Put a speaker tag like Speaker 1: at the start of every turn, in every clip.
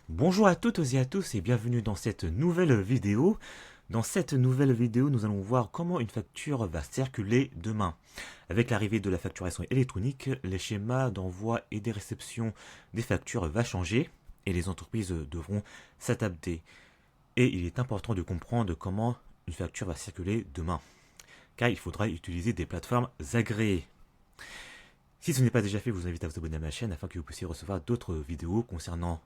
Speaker 1: Bonjour à toutes et à tous et bienvenue dans cette nouvelle vidéo. Dans cette nouvelle vidéo, nous allons voir comment une facture va circuler demain. Avec l'arrivée de la facturation électronique, les schémas d'envoi et des réceptions des factures va changer et les entreprises devront s'adapter. Et il est important de comprendre comment une facture va circuler demain, car il faudra utiliser des plateformes agréées. Si ce n'est pas déjà fait, je vous invite à vous abonner à ma chaîne afin que vous puissiez recevoir d'autres vidéos concernant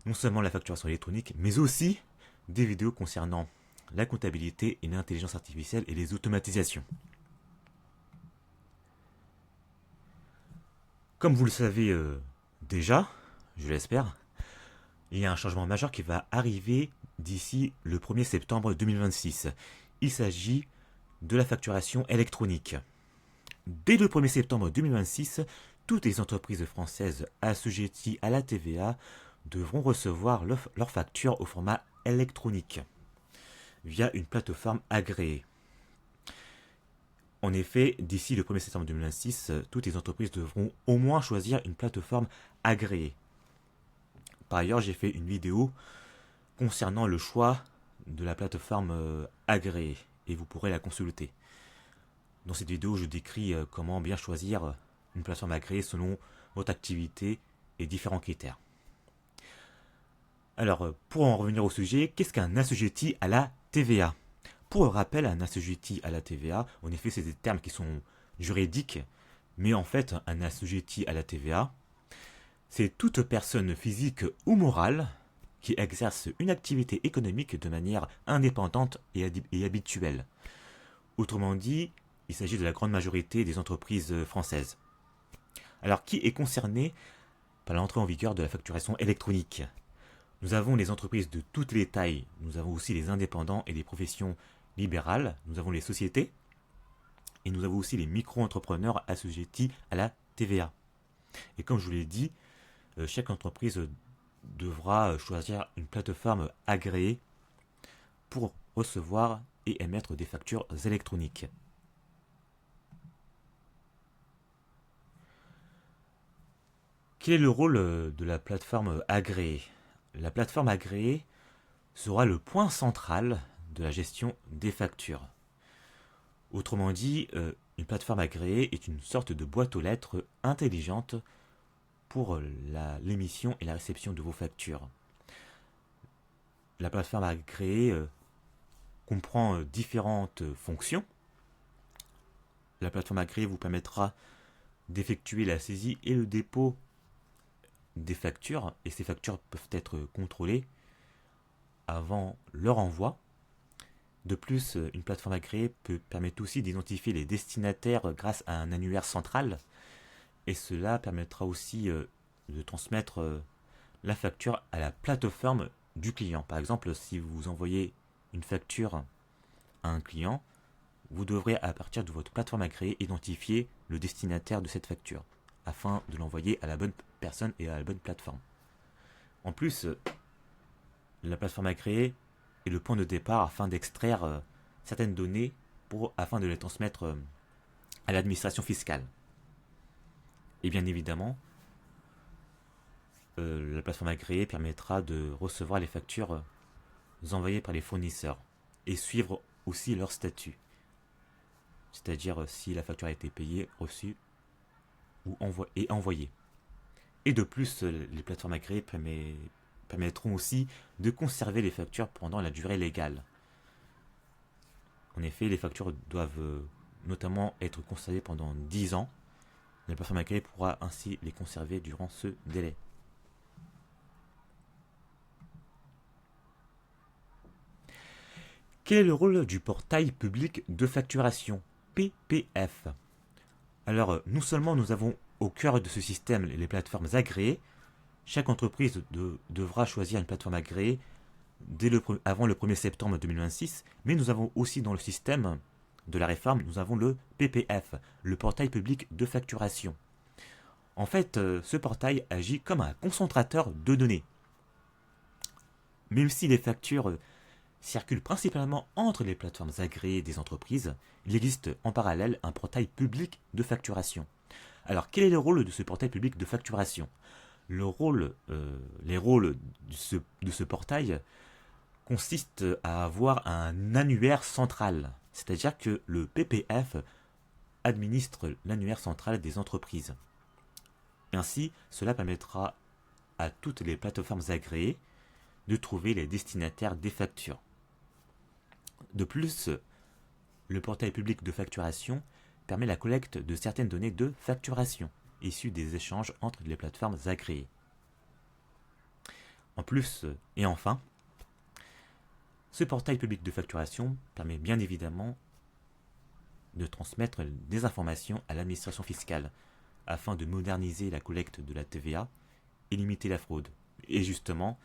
Speaker 1: non seulement la facturation électronique, mais aussi des vidéos concernant la comptabilité et l'intelligence artificielle et les automatisations. Comme vous le savez déjà, je l'espère, il y a un changement majeur qui va arriver d'ici le 1er septembre 2026. Il s'agit de la facturation électronique. Dès le 1er septembre 2026, toutes les entreprises françaises assujetties à la TVA devront recevoir leur facture au format électronique via une plateforme agréée. En effet, d'ici le 1er septembre 2026, toutes les entreprises devront au moins choisir une plateforme agréée. Par ailleurs, j'ai fait une vidéo concernant le choix de la plateforme agréée et vous pourrez la consulter. Dans cette vidéo, je décris comment bien choisir une plateforme agréée selon votre activité et différents critères. Alors, pour en revenir au sujet, qu'est-ce qu'un assujetti à la TVA? Pour rappel, un assujetti à la TVA, en effet, c'est des termes qui sont juridiques, mais en fait, un assujetti à la TVA, c'est toute personne physique ou morale qui exerce une activité économique de manière indépendante et habituelle. Autrement dit, il s'agit de la grande majorité des entreprises françaises. Alors, qui est concerné par l'entrée en vigueur de la facturation électronique? Nous avons les entreprises de toutes les tailles, nous avons aussi les indépendants et les professions libérales, nous avons les sociétés, et nous avons aussi les micro-entrepreneurs assujettis à la TVA. Et comme je vous l'ai dit, chaque entreprise devra choisir une plateforme agréée pour recevoir et émettre des factures électroniques. Quel est le rôle de la plateforme agréée? La plateforme agréée sera le point central de la gestion des factures. Autrement dit, une plateforme agréée est une sorte de boîte aux lettres intelligente pour l'émission et la réception de vos factures. La plateforme agréée comprend différentes fonctions. La plateforme agréée vous permettra d'effectuer la saisie et le dépôt des factures, et ces factures peuvent être contrôlées avant leur envoi. De plus, une plateforme agréée peut permettre aussi d'identifier les destinataires grâce à un annuaire central, et cela permettra aussi de transmettre la facture à la plateforme du client. Par exemple, si vous envoyez une facture à un client, vous devrez à partir de votre plateforme agréée identifier le destinataire de cette facture afin de l'envoyer à la bonne personne et à la bonne plateforme. En plus, la plateforme agréée est le point de départ afin d'extraire certaines données afin de les transmettre à l'administration fiscale. Et bien évidemment, la plateforme agréée permettra de recevoir les factures envoyées par les fournisseurs et suivre aussi leur statut. C'est-à-dire si la facture a été payée, reçue ou envoyée. Et de plus, les plateformes agréées permettront aussi de conserver les factures pendant la durée légale. En effet, les factures doivent notamment être conservées pendant 10 ans. La plateforme agréée pourra ainsi les conserver durant ce délai. Quel est le rôle du portail public de facturation, PPF? Alors, non seulement nous avons au cœur de ce système les plateformes agréées, chaque entreprise devra choisir une plateforme agréée avant le 1er septembre 2026, mais nous avons aussi dans le système de la réforme, nous avons le PPF, le portail public de facturation. En fait, ce portail agit comme un concentrateur de données. Même si les factures circulent principalement entre les plateformes agréées des entreprises, il existe en parallèle un portail public de facturation. Alors, quel est le rôle de ce portail public de facturation? Les rôles de ce portail consiste à avoir un annuaire central. C'est-à-dire que le PPF administre l'annuaire central des entreprises. Ainsi, cela permettra à toutes les plateformes agréées de trouver les destinataires des factures. De plus, le portail public de facturation permet la collecte de certaines données de facturation issues des échanges entre les plateformes agréées. En plus, et enfin, ce portail public de facturation permet bien évidemment de transmettre des informations à l'administration fiscale afin de moderniser la collecte de la TVA et limiter la fraude. Et justement,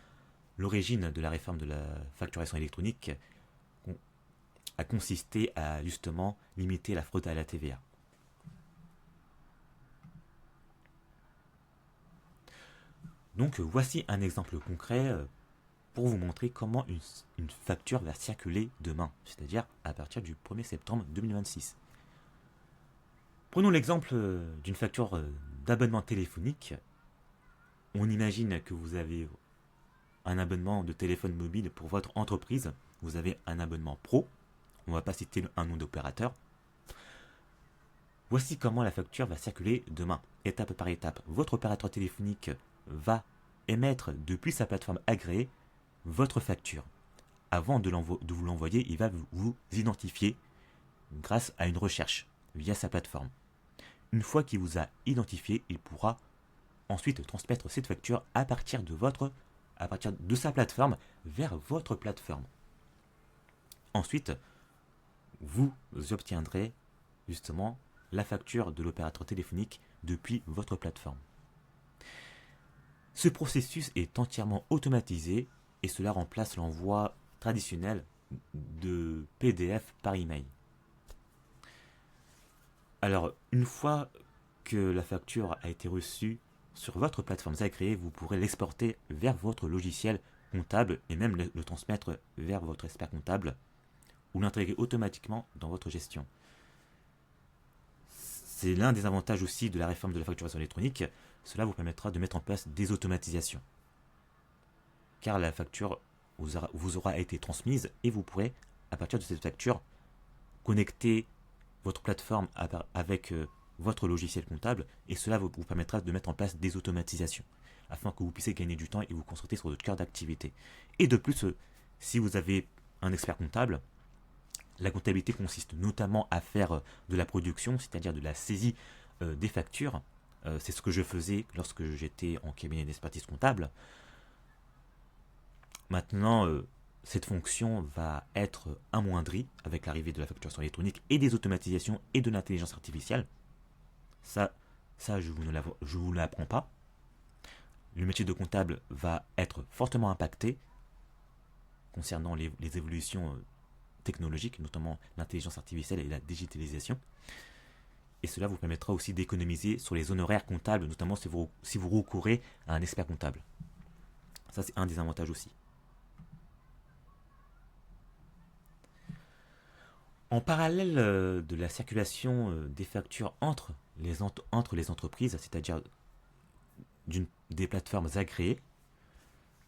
Speaker 1: l'origine de la réforme de la facturation électronique a consisté à justement limiter la fraude à la TVA. Donc voici un exemple concret pour vous montrer comment une facture va circuler demain, c'est-à-dire à partir du 1er septembre 2026. Prenons l'exemple d'une facture d'abonnement téléphonique. On imagine que vous avez un abonnement de téléphone mobile pour votre entreprise. Vous avez un abonnement pro. On ne va pas citer un nom d'opérateur. Voici comment la facture va circuler demain, étape par étape. Votre opérateur téléphonique va émettre depuis sa plateforme agréée votre facture. Avant de vous l'envoyer, il va vous identifier grâce à une recherche via sa plateforme. Une fois qu'il vous a identifié, il pourra ensuite transmettre cette facture à partir de sa plateforme vers votre plateforme. Ensuite, vous obtiendrez justement la facture de l'opérateur téléphonique depuis votre plateforme. Ce processus est entièrement automatisé et cela remplace l'envoi traditionnel de PDF par email. Alors, une fois que la facture a été reçue sur votre plateforme agréée, vous pourrez l'exporter vers votre logiciel comptable et même le transmettre vers votre expert comptable ou l'intégrer automatiquement dans votre gestion. C'est l'un des avantages aussi de la réforme de la facturation électronique. Cela vous permettra de mettre en place des automatisations. Car la facture vous aura été transmise et vous pourrez, à partir de cette facture, connecter votre plateforme avec votre logiciel comptable et cela vous permettra de mettre en place des automatisations afin que vous puissiez gagner du temps et vous concentrer sur votre cœur d'activité. Et de plus, si vous avez un expert comptable, la comptabilité consiste notamment à faire de la production, c'est-à-dire de la saisie des factures. C'est ce que je faisais lorsque j'étais en cabinet d'expertise comptable. Maintenant, cette fonction va être amoindrie avec l'arrivée de la facturation électronique et des automatisations et de l'intelligence artificielle. Ça je vous l'apprends pas. Le métier de comptable va être fortement impacté concernant les évolutions technologiques, notamment l'intelligence artificielle et la digitalisation. Et cela vous permettra aussi d'économiser sur les honoraires comptables, notamment si vous recourez à un expert comptable. Ça, c'est un des avantages aussi. En parallèle de la circulation des factures entre les entreprises, c'est-à-dire des plateformes agréées,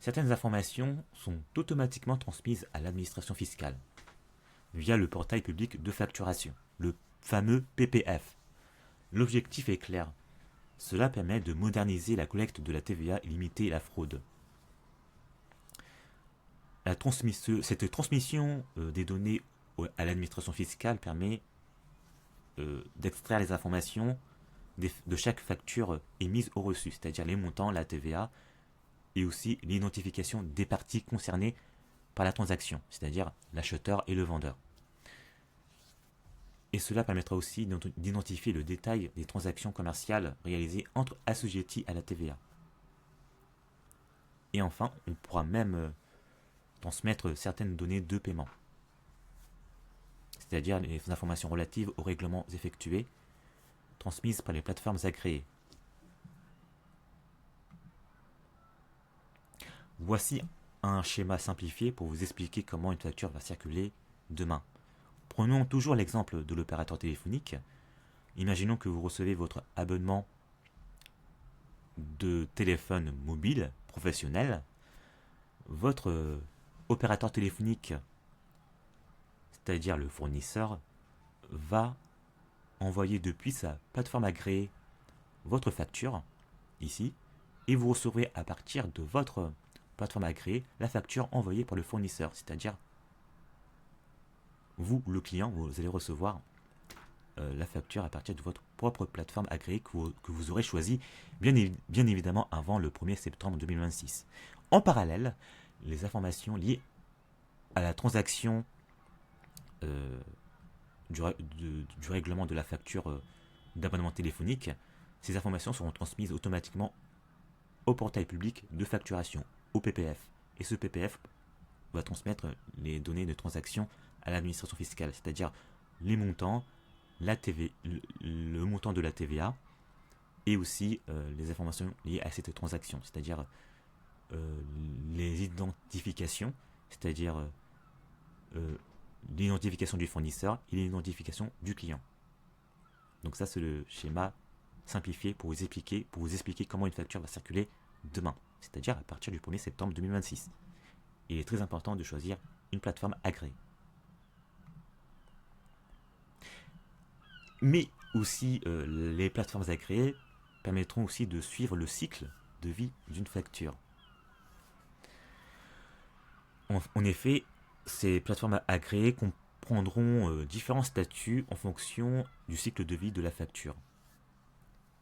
Speaker 1: certaines informations sont automatiquement transmises à l'administration fiscale via le portail public de facturation, le fameux PPF. L'objectif est clair. Cela permet de moderniser la collecte de la TVA et limiter la fraude. Cette transmission des données à l'administration fiscale permet d'extraire les informations de chaque facture émise au reçu, c'est-à-dire les montants, la TVA, et aussi l'identification des parties concernées par la transaction, c'est-à-dire l'acheteur et le vendeur. Et cela permettra aussi d'identifier le détail des transactions commerciales réalisées entre assujettis à la TVA. Et enfin, on pourra même transmettre certaines données de paiement, c'est-à-dire les informations relatives aux règlements effectués transmises par les plateformes agréées. Voici un schéma simplifié pour vous expliquer comment une facture va circuler demain. Prenons toujours l'exemple de l'opérateur téléphonique. Imaginons que vous recevez votre abonnement de téléphone mobile professionnel. votre opérateur téléphonique, c'est-à-dire le fournisseur, va envoyer depuis sa plateforme agréée votre facture, ici, et vous recevrez à partir de votre plateforme agréée la facture envoyée par le fournisseur, c'est-à-dire vous, le client, vous allez recevoir la facture à partir de votre propre plateforme agréée que vous aurez choisi, bien évidemment avant le 1er septembre 2026. En parallèle, les informations liées à la transaction euh, du règlement de la facture d'abonnement téléphonique, ces informations seront transmises automatiquement au portail public de facturation, au PPF. Et ce PPF va transmettre les données de transaction à l'administration fiscale, c'est-à-dire les montants, le montant de la TVA et aussi les informations liées à cette transaction, c'est-à-dire les identifications, c'est-à-dire l'identification du fournisseur et l'identification du client. Donc ça c'est le schéma simplifié pour vous expliquer comment une facture va circuler demain, c'est-à-dire à partir du 1er septembre 2026. Il est très important de choisir une plateforme agréée. Mais aussi, les plateformes agréées permettront aussi de suivre le cycle de vie d'une facture. En effet, ces plateformes agréées comprendront différents statuts en fonction du cycle de vie de la facture.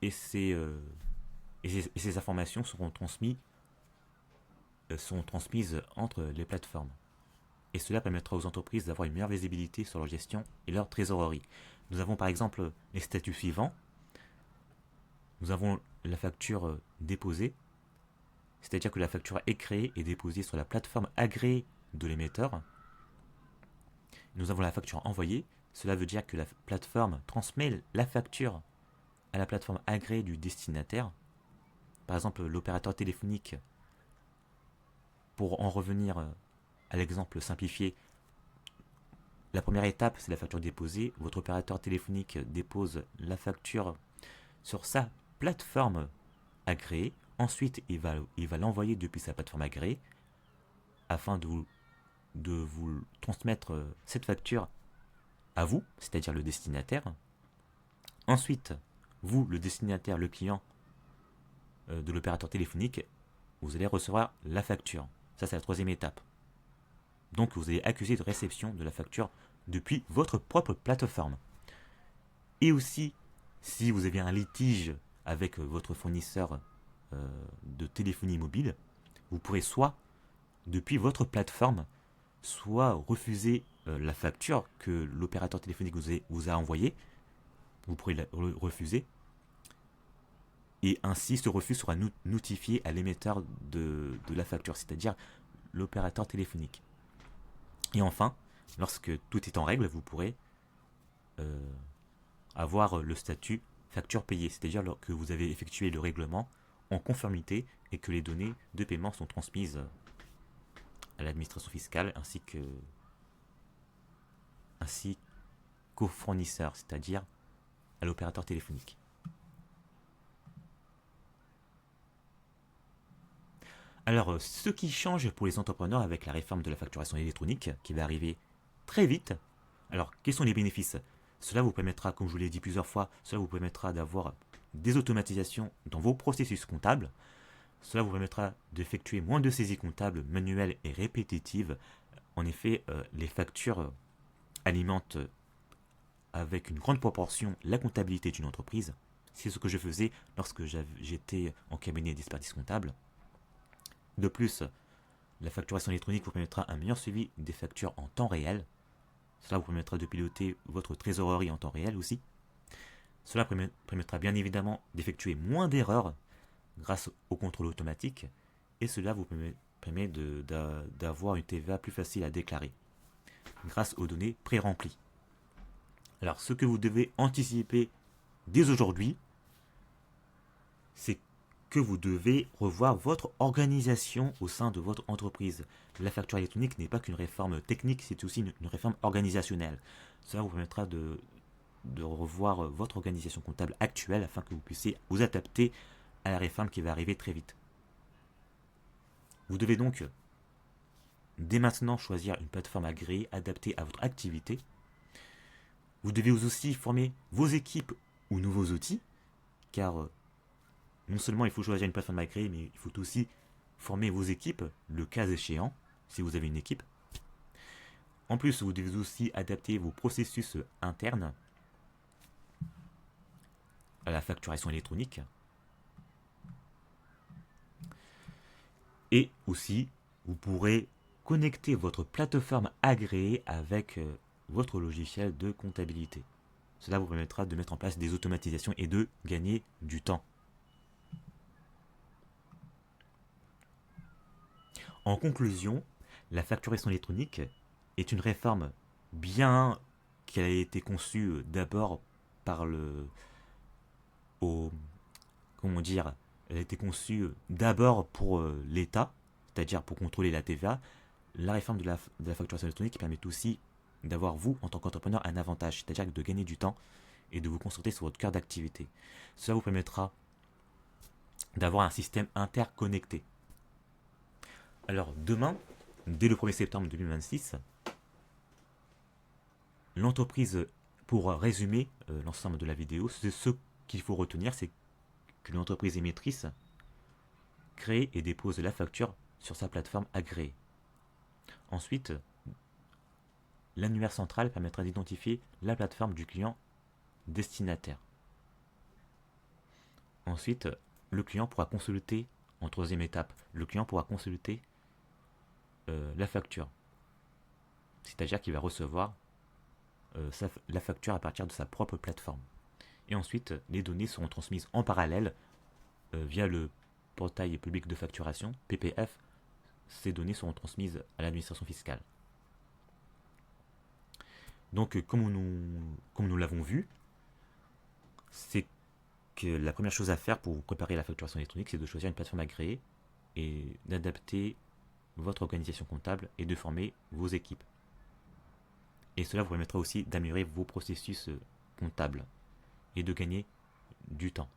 Speaker 1: Et ces informations sont transmises entre les plateformes. Et cela permettra aux entreprises d'avoir une meilleure visibilité sur leur gestion et leur trésorerie. Nous avons par exemple les statuts suivants. Nous avons la facture déposée, c'est-à-dire que la facture est créée et déposée sur la plateforme agréée de l'émetteur. Nous avons la facture envoyée, cela veut dire que la plateforme transmet la facture à la plateforme agréée du destinataire. Par exemple, l'opérateur téléphonique, pour en revenir à l'exemple simplifié, la première étape, c'est la facture déposée. Votre opérateur téléphonique dépose la facture sur sa plateforme agréée. Ensuite, il va l'envoyer depuis sa plateforme agréée afin de vous transmettre cette facture à vous, c'est-à-dire le destinataire. Ensuite, vous, le destinataire, le client de l'opérateur téléphonique, vous allez recevoir la facture. Ça, c'est la troisième étape. Donc, vous allez accuser de réception de la facture depuis votre propre plateforme. Et aussi, si vous avez un litige avec votre fournisseur de téléphonie mobile, vous pourrez soit, depuis votre plateforme, soit refuser la facture que l'opérateur téléphonique vous a envoyée. Vous pourrez la refuser. Et ainsi, ce refus sera notifié à l'émetteur de la facture, c'est-à-dire l'opérateur téléphonique. Et enfin, lorsque tout est en règle, vous pourrez avoir le statut facture payée, c'est-à-dire que vous avez effectué le règlement en conformité et que les données de paiement sont transmises à l'administration fiscale ainsi qu'au fournisseur, c'est-à-dire à l'opérateur téléphonique. Alors, ce qui change pour les entrepreneurs avec la réforme de la facturation électronique, qui va arriver très vite, alors quels sont les bénéfices? Cela vous permettra, comme je vous l'ai dit plusieurs fois, cela vous permettra d'avoir des automatisations dans vos processus comptables. Cela vous permettra d'effectuer moins de saisies comptables manuelles et répétitives. En effet, les factures alimentent avec une grande proportion la comptabilité d'une entreprise. C'est ce que je faisais lorsque j'étais en cabinet d'expertise comptable. De plus, la facturation électronique vous permettra un meilleur suivi des factures en temps réel. Cela vous permettra de piloter votre trésorerie en temps réel aussi. Cela permettra bien évidemment d'effectuer moins d'erreurs grâce au contrôle automatique et cela vous permet d'avoir une TVA plus facile à déclarer grâce aux données pré-remplies. Alors ce que vous devez anticiper dès aujourd'hui, c'est que vous devez revoir votre organisation au sein de votre entreprise. La facture électronique n'est pas qu'une réforme technique, c'est aussi une réforme organisationnelle. Cela vous permettra de revoir votre organisation comptable actuelle afin que vous puissiez vous adapter à la réforme qui va arriver très vite. Vous devez donc dès maintenant choisir une plateforme agréée adaptée à votre activité. Vous devez aussi former vos équipes ou nouveaux outils, car non seulement il faut choisir une plateforme agréée, mais il faut aussi former vos équipes, le cas échéant, si vous avez une équipe. En plus, vous devez aussi adapter vos processus internes à la facturation électronique. Et aussi, vous pourrez connecter votre plateforme agréée avec votre logiciel de comptabilité. Cela vous permettra de mettre en place des automatisations et de gagner du temps. En conclusion, la facturation électronique est une réforme bien qui a été conçue d'abord par comment dire, elle a été conçue d'abord pour l'État, c'est-à-dire pour contrôler la TVA. La réforme de la facturation électronique permet aussi d'avoir, vous, en tant qu'entrepreneur, un avantage, c'est-à-dire de gagner du temps et de vous concentrer sur votre cœur d'activité. Cela vous permettra d'avoir un système interconnecté. Alors, demain, dès le 1er septembre 2026, l'entreprise, pour résumer l'ensemble de la vidéo, ce qu'il faut retenir, c'est que l'entreprise émettrice crée et dépose la facture sur sa plateforme agréée. Ensuite, l'annuaire central permettra d'identifier la plateforme du client destinataire. Ensuite, le client pourra consulter, en troisième étape, le client pourra consulter la facture. C'est-à-dire qu'il va recevoir la facture à partir de sa propre plateforme. Et ensuite, les données seront transmises en parallèle via le portail public de facturation, PPF. Ces données seront transmises à l'administration fiscale. Donc, comme nous l'avons vu, c'est que la première chose à faire pour vous préparer la facturation électronique, c'est de choisir une plateforme agréée et d'adapter votre organisation comptable et de former vos équipes. Et cela vous permettra aussi d'améliorer vos processus comptables et de gagner du temps.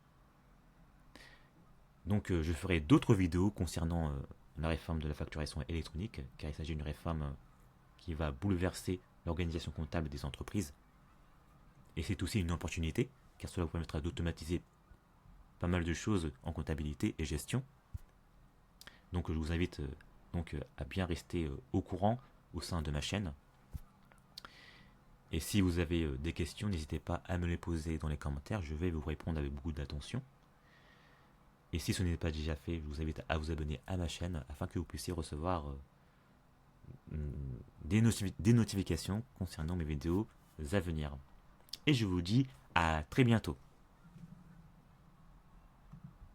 Speaker 1: Donc je ferai d'autres vidéos concernant la réforme de la facturation électronique, car il s'agit d'une réforme qui va bouleverser l'organisation comptable des entreprises. Et c'est aussi une opportunité, car cela vous permettra d'automatiser pas mal de choses en comptabilité et gestion. Donc je vous invite à bien rester au courant au sein de ma chaîne. Et si vous avez des questions, n'hésitez pas à me les poser dans les commentaires, je vais vous répondre avec beaucoup d'attention. Et si ce n'est pas déjà fait, je vous invite à vous abonner à ma chaîne afin que vous puissiez recevoir des notifications concernant mes vidéos à venir. Et je vous dis à très bientôt.